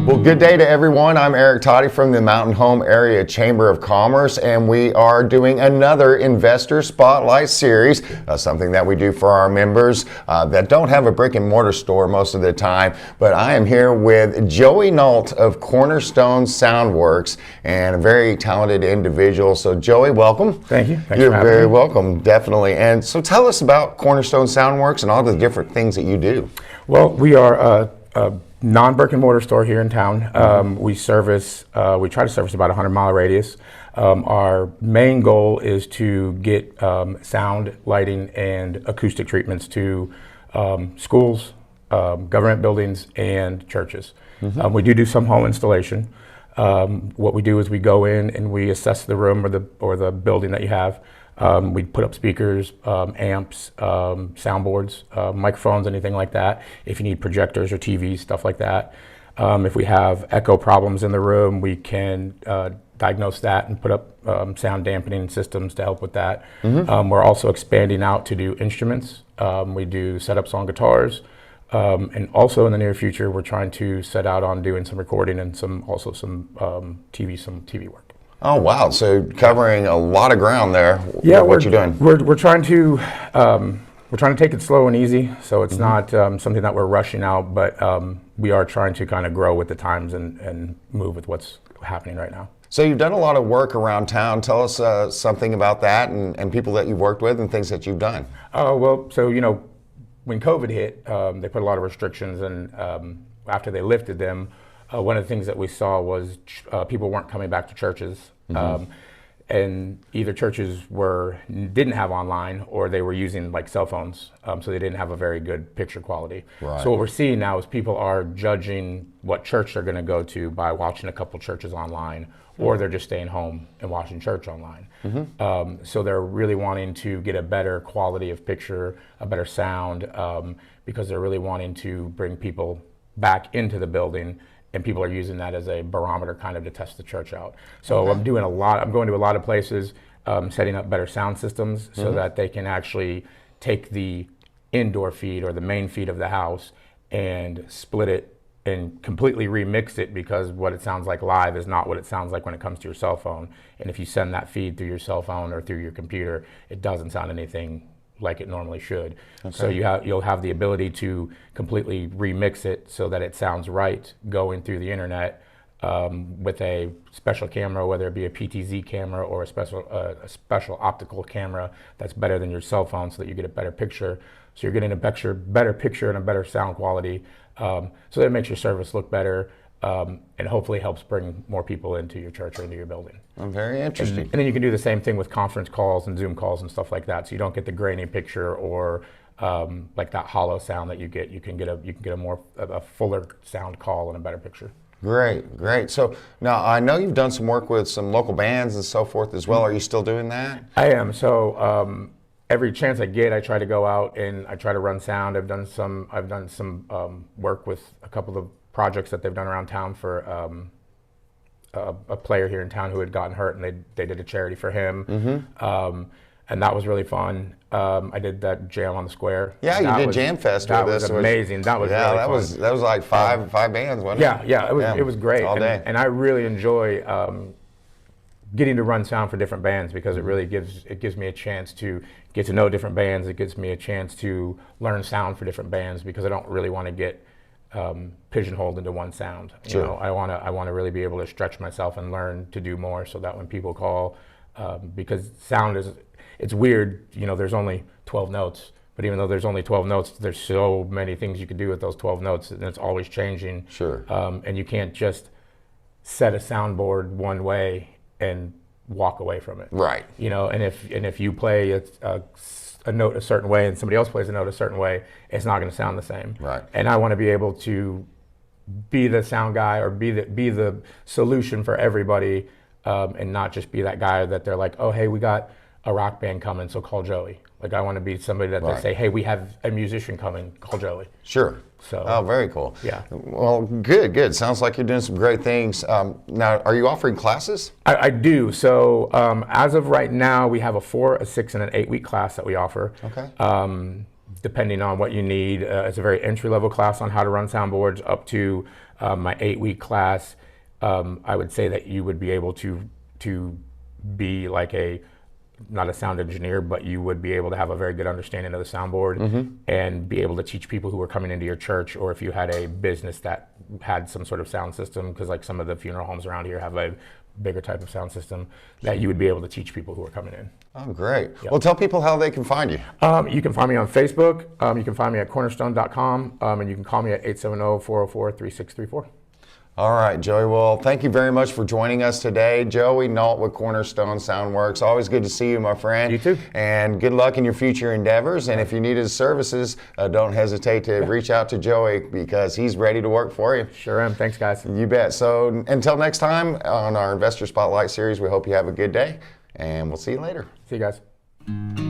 Well, good day to everyone. I'm Eric Toddy from the Mountain Home Area Chamber of Commerce, and we are doing another Investor Spotlight series, something that we do for our members that don't have a brick and mortar store most of the time. But I am here with Joey Nault of Cornerstone Soundworks, and a very talented individual. So Joey, welcome. Thank you. Thanks You're for having very me. welcome, definitely. And so tell us about Cornerstone Soundworks and all the different things that you do. Well, we are a non-brick and mortar store here in town. We try to service about a 100-mile radius. Our main goal is to get sound, lighting, and acoustic treatments to schools, government buildings, and churches. We do some home installation. What we do is we go in and we assess the room or the building that you have. We put up speakers, amps, soundboards, microphones, anything like that. If you need projectors or TVs, stuff like that. If we have echo problems in the room, we can diagnose that and put up sound dampening systems to help with that. We're also expanding out to do instruments. We do setups on guitars. And also in the near future, we're trying to set out on doing some recording and some TV work. Oh wow! So covering a lot of ground there. Yeah, what you're doing? We're trying to take it slow and easy, so it's not something that we're rushing out, but we are trying to kind of grow with the times and move with what's happening right now. So you've done a lot of work around town. Tell us something about that and people that you've worked with and things that you've done. Well, so when COVID hit, they put a lot of restrictions, and after they lifted them. One of the things that we saw was people weren't coming back to churches, and either churches didn't have online or they were using like cell phones, so they didn't have a very good picture quality. Right. So what we're seeing now is people are judging what church they're going to go to by watching a couple churches online, or they're just staying home and watching church online. So they're really wanting to get a better quality of picture, a better sound, because they're really wanting to bring people back into the building. And people are using that as a barometer kind of to test the church out. So I'm going to a lot of places, setting up better sound systems so that they can actually take the indoor feed or the main feed of the house and split it and completely remix it, because what it sounds like live is not what it sounds like when it comes to your cell phone. And if you send that feed through your cell phone or through your computer, it doesn't sound anything like it normally should. So you'll have the ability to completely remix it so that it sounds right going through the internet with a special camera, whether it be a PTZ camera or a special optical camera that's better than your cell phone, so that you get a better picture. So you're getting a better picture and a better sound quality, so that it makes your service look better. And hopefully helps bring more people into your church or into your building. Very interesting. And then you can do the same thing with conference calls and Zoom calls and stuff like that. So you don't get the grainy picture or like that hollow sound that you get. You can get a fuller sound call and a better picture. Great. So now I know you've done some work with some local bands and so forth as well. Are you still doing that? I am. So every chance I get, I try to go out and I try to run sound. I've done some work with a couple of projects that they've done around town for a player here in town who had gotten hurt, and they did a charity for him, and that was really fun. I did that jam on the square. Yeah, you did JamFest with us. That was amazing. That was really fun. That was like five bands, wasn't it? Yeah, it was great. All day. And I really enjoy getting to run sound for different bands, because it really gives me a chance to get to know different bands. It gives me a chance to learn sound for different bands, because I don't really want to get pigeonholed into one sound. Sure. I want to really be able to stretch myself and learn to do more, so that when people call, because sound it's weird. There's only 12 notes, but even though there's only 12 notes, there's so many things you can do with those 12 notes, and it's always changing. Sure. And you can't just set a soundboard one way and walk away from it. Right. And if you play a note a certain way and somebody else plays a note a certain way, it's not going to sound the same. Right. And I want to be able to be the sound guy, or be the solution for everybody, and not just be that guy that they're like, oh, hey, we got a rock band coming, so call Joey. Like, I want to be somebody that they say, hey, we have a musician coming, call Joey. Sure. So. Oh, very cool. Yeah. Well, good. Sounds like you're doing some great things. Now, are you offering classes? I do. So as of right now, we have a 4, a 6, and an 8 week class that we offer. Okay. depending on what you need. It's a very entry-level class on how to run soundboards up to my 8-week class. I would say that you would be able to be like not a sound engineer, but you would be able to have a very good understanding of the soundboard and be able to teach people who are coming into your church, or if you had a business that had some sort of sound system, because like some of the funeral homes around here have a bigger type of sound system, that you would be able to teach people who are coming in. Oh, great. Yep. Well, tell people how they can find you. You can find me on Facebook. You can find me at cornerstone.com, and you can call me at 870-404-3634. All right, Joey. Well, thank you very much for joining us today. Joey Nault with Cornerstone Soundworks. Always good to see you, my friend. You too. And good luck in your future endeavors. And if you need his services, don't hesitate to reach out to Joey, because he's ready to work for you. Sure am. Thanks, guys. You bet. So until next time on our Investor Spotlight series, we hope you have a good day, and we'll see you later. See you guys.